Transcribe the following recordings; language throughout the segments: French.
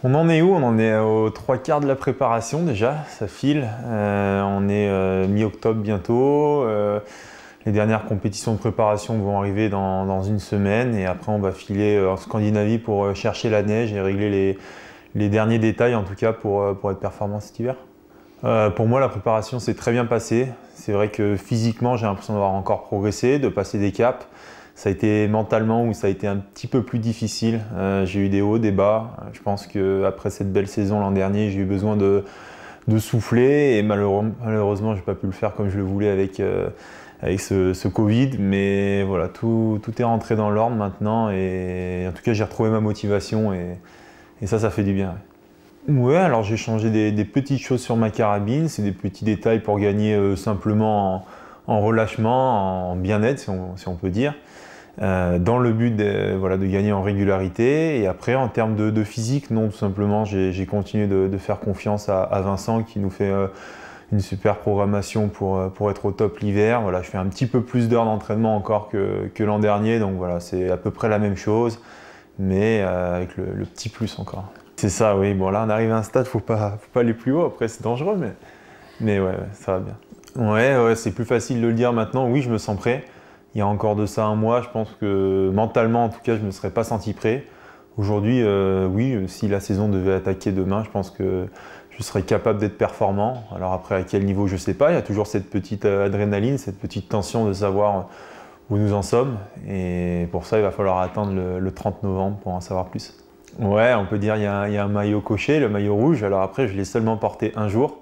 On en est où? On en est aux 3/4 de la préparation déjà, ça file. On est mi-octobre bientôt. Les dernières compétitions de préparation vont arriver dans une semaine et après on va filer en Scandinavie pour chercher la neige et régler les derniers détails en tout cas pour être performant cet hiver. Pour moi la préparation s'est très bien passée. C'est vrai que physiquement j'ai l'impression d'avoir encore progressé, de passer des caps. Ça a été mentalement où ça a été un petit peu plus difficile. J'ai eu des hauts, des bas. Je pense qu'après cette belle saison l'an dernier, j'ai eu besoin de souffler et malheureusement, je n'ai pas pu le faire comme je le voulais avec ce Covid. Mais voilà, tout est rentré dans l'ordre maintenant et en tout cas, j'ai retrouvé ma motivation et ça fait du bien. Ouais, alors j'ai changé des petites choses sur ma carabine. C'est des petits détails pour gagner simplement en relâchement, en bien-être, si on peut dire. Dans le but de gagner en régularité. Et après, en termes de physique, non, tout simplement, j'ai continué de faire confiance à Vincent qui nous fait une super programmation pour être au top l'hiver. Voilà, je fais un petit peu plus d'heures d'entraînement encore que l'an dernier, donc voilà, c'est à peu près la même chose, mais avec le petit plus encore. C'est ça, oui. Bon, là, on arrive à un stade, faut pas aller plus haut, après, c'est dangereux, mais ouais, ça va bien. Ouais, c'est plus facile de le dire maintenant. Oui, je me sens prêt. Il y a encore de ça un mois, je pense que mentalement, en tout cas, je ne me serais pas senti prêt. Aujourd'hui, oui, si la saison devait attaquer demain, je pense que je serais capable d'être performant. Alors après, à quel niveau, je ne sais pas. Il y a toujours cette petite adrénaline, cette petite tension de savoir où nous en sommes. Et pour ça, il va falloir attendre le 30 novembre pour en savoir plus. Ouais, on peut dire qu'il y a un maillot coché, le maillot rouge. Alors après, je l'ai seulement porté un jour.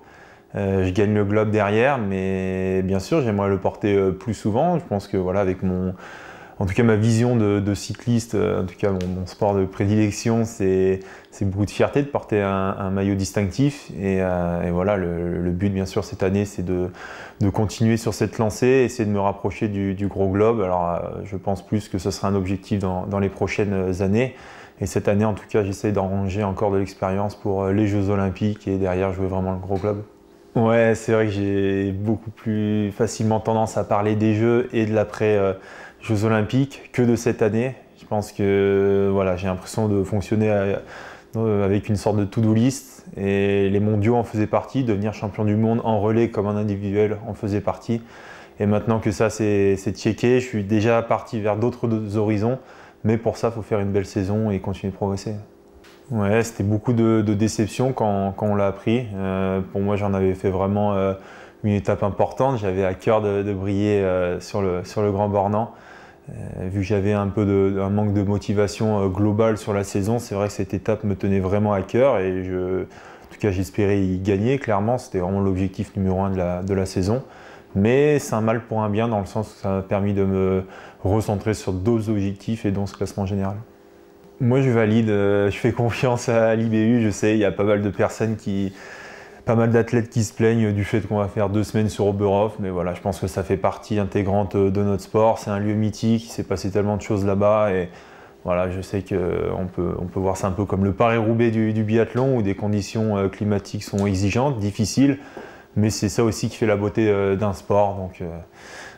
Je gagne le globe derrière, mais bien sûr, j'aimerais le porter plus souvent. Je pense que voilà, avec en tout cas ma vision de cycliste, en tout cas mon sport de prédilection, c'est beaucoup de fierté de porter un maillot distinctif. Et voilà, le but, bien sûr, cette année, c'est de continuer sur cette lancée, essayer de me rapprocher du gros globe. Alors, je pense plus que ce sera un objectif dans les prochaines années. Et cette année, en tout cas, j'essaie d'engranger encore de l'expérience pour les Jeux Olympiques et derrière jouer vraiment le gros globe. Ouais, c'est vrai que j'ai beaucoup plus facilement tendance à parler des Jeux et de l'après Jeux Olympiques que de cette année. Je pense que voilà, j'ai l'impression de fonctionner avec une sorte de to-do list et les mondiaux en faisaient partie, devenir champion du monde en relais comme en individuel en faisait partie. Et maintenant que ça c'est checké, je suis déjà parti vers d'autres horizons, mais pour ça, il faut faire une belle saison et continuer de progresser. Ouais, c'était beaucoup de déception quand on l'a appris. Pour moi, j'en avais fait vraiment une étape importante. J'avais à cœur de briller sur le Grand Bornand. Vu que j'avais un peu un manque de motivation globale sur la saison, c'est vrai que cette étape me tenait vraiment à cœur et en tout cas, j'espérais y gagner. Clairement, c'était vraiment l'objectif numéro 1 de la saison. Mais c'est un mal pour un bien dans le sens où ça m'a permis de me recentrer sur d'autres objectifs et dont ce classement général. Moi, je valide, je fais confiance à l'IBU. Je sais, il y a pas mal de personnes pas mal d'athlètes qui se plaignent du fait qu'on va faire 2 semaines sur Oberhof. Mais voilà, je pense que ça fait partie intégrante de notre sport. C'est un lieu mythique, il s'est passé tellement de choses là-bas. Et voilà, je sais qu'on peut voir ça un peu comme le Paris-Roubaix du biathlon où des conditions climatiques sont exigeantes, difficiles. Mais c'est ça aussi qui fait la beauté d'un sport. Donc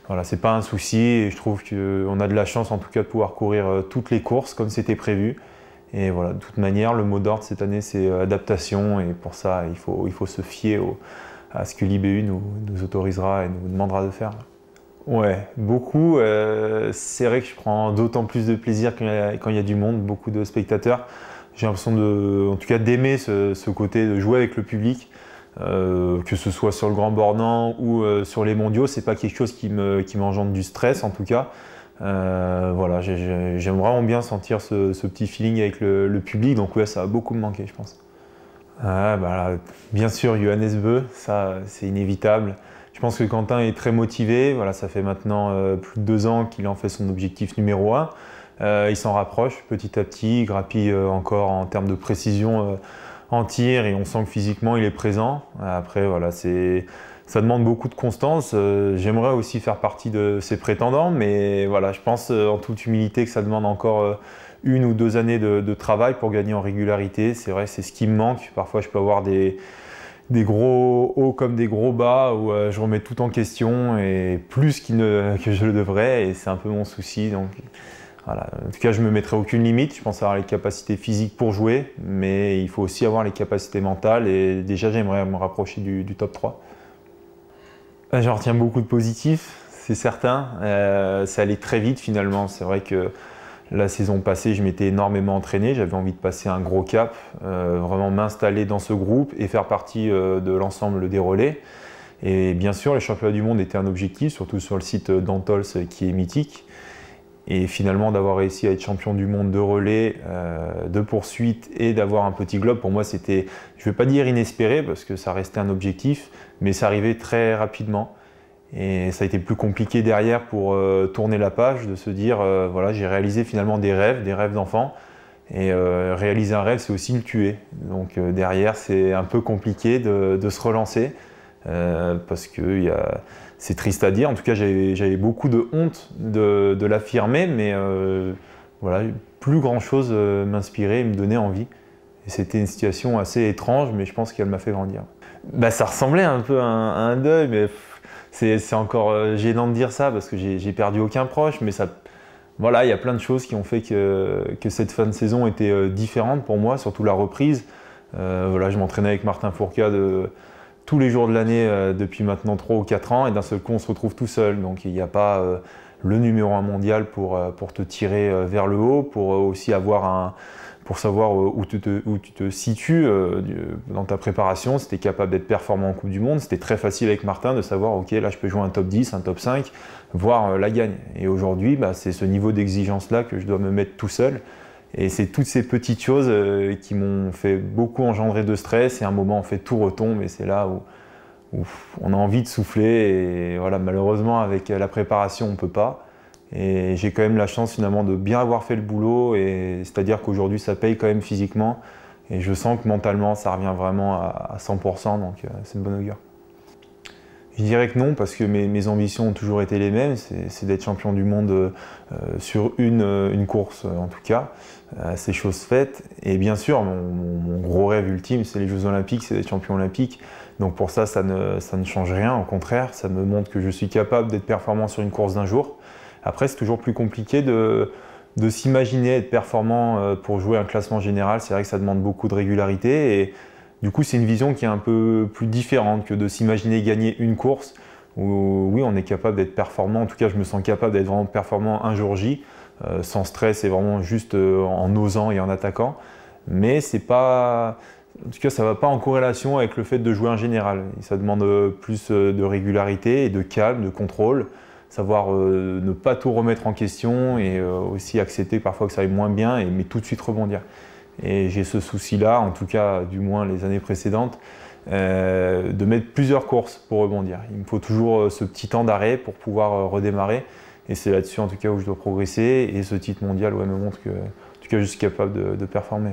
voilà, c'est pas un souci et je trouve qu'on a de la chance en tout cas de pouvoir courir toutes les courses comme c'était prévu. Et voilà, de toute manière, le mot d'ordre cette année c'est adaptation et pour ça il faut se fier à ce que l'IBU nous autorisera et nous demandera de faire. Ouais, beaucoup. C'est vrai que je prends d'autant plus de plaisir quand il y a du monde, beaucoup de spectateurs. J'ai l'impression en tout cas d'aimer ce côté de jouer avec le public. Que ce soit sur le Grand Bornand ou sur les mondiaux, c'est pas quelque chose qui m'engendre du stress en tout cas. Voilà, j'aime vraiment bien sentir ce petit feeling avec le public, donc ouais, ça va beaucoup me manquer, je pense. Bien sûr, Johannes Beu, ça c'est inévitable. Je pense que Quentin est très motivé, voilà, ça fait maintenant plus de 2 ans qu'il en fait son objectif numéro 1. Il s'en rapproche petit à petit, il grappille encore en termes de précision en tir et on sent que physiquement il est présent. Après voilà, ça demande beaucoup de constance. J'aimerais aussi faire partie de ces prétendants, mais voilà, je pense en toute humilité que ça demande encore 1 ou 2 années de travail pour gagner en régularité. C'est vrai, c'est ce qui me manque. Parfois je peux avoir des gros hauts comme des gros bas où je remets tout en question et plus que je le devrais et c'est un peu mon souci. Donc Voilà. En tout cas, je ne me mettrai aucune limite. Je pense avoir les capacités physiques pour jouer, mais il faut aussi avoir les capacités mentales. Et déjà, j'aimerais me rapprocher du top 3. J'en retiens beaucoup de positifs, c'est certain. Ça allait très vite finalement. C'est vrai que la saison passée, je m'étais énormément entraîné. J'avais envie de passer un gros cap, vraiment m'installer dans ce groupe et faire partie de l'ensemble des relais. Et bien sûr, les championnats du monde étaient un objectif, surtout sur le site d'Antols qui est mythique. Et finalement, d'avoir réussi à être champion du monde de relais, de poursuite et d'avoir un petit globe, pour moi, c'était, je ne vais pas dire inespéré, parce que ça restait un objectif, mais ça arrivait très rapidement. Et ça a été plus compliqué derrière pour tourner la page, de se dire, voilà, j'ai réalisé finalement des rêves d'enfant. Et réaliser un rêve, c'est aussi le tuer. Donc derrière, c'est un peu compliqué de se relancer, parce que c'est triste à dire. En tout cas, j'avais beaucoup de honte de l'affirmer, mais voilà, plus grand-chose m'inspirait et me donnait envie. Et c'était une situation assez étrange, mais je pense qu'elle m'a fait grandir. Bah, ça ressemblait un peu à un deuil, mais c'est encore gênant de dire ça, parce que j'ai perdu aucun proche, mais ça, voilà, il y a plein de choses qui ont fait que cette fin de saison était différente pour moi, surtout la reprise. Voilà, je m'entraînais avec Martin Fourcade tous les jours de l'année depuis maintenant 3 ou 4 ans, et d'un seul coup on se retrouve tout seul. Donc il n'y a pas le numéro 1 mondial pour te tirer vers le haut, pour aussi avoir pour savoir où tu te situes dans ta préparation, si tu es capable d'être performant en Coupe du Monde. C'était très facile avec Martin de savoir, ok, là je peux jouer un top 10, un top 5, voire la gagne. Et aujourd'hui, bah, c'est ce niveau d'exigence-là que je dois me mettre tout seul. Et c'est toutes ces petites choses qui m'ont fait beaucoup engendrer de stress, et à un moment, en fait, tout retombe, et c'est là où on a envie de souffler. Et voilà, malheureusement, avec la préparation, on ne peut pas. Et j'ai quand même la chance finalement de bien avoir fait le boulot, et c'est-à-dire qu'aujourd'hui, ça paye quand même physiquement. Et je sens que mentalement, ça revient vraiment à 100%, donc c'est de bon augure. Je dirais que non, parce que mes ambitions ont toujours été les mêmes, c'est d'être champion du monde sur une course en tout cas, c'est chose faite. Et bien sûr, mon gros rêve ultime, c'est les Jeux Olympiques, c'est d'être champion olympique. Donc pour ça, ça ne change rien, au contraire, ça me montre que je suis capable d'être performant sur une course d'un jour. Après, c'est toujours plus compliqué de s'imaginer être performant pour jouer un classement général. C'est vrai que ça demande beaucoup de régularité. Et du coup, c'est une vision qui est un peu plus différente que de s'imaginer gagner une course, où oui, on est capable d'être performant. En tout cas, je me sens capable d'être vraiment performant un jour J, sans stress et vraiment juste en osant et en attaquant. Mais c'est pas, en tout cas, ça ne va pas en corrélation avec le fait de jouer en général. Ça demande plus de régularité et de calme, de contrôle, savoir ne pas tout remettre en question, et aussi accepter parfois que ça aille moins bien, mais tout de suite rebondir. Et j'ai ce souci-là, en tout cas du moins les années précédentes, de mettre plusieurs courses pour rebondir. Il me faut toujours ce petit temps d'arrêt pour pouvoir redémarrer, et c'est là-dessus en tout cas où je dois progresser, et ce titre mondial me montre que en tout cas, je suis capable de performer.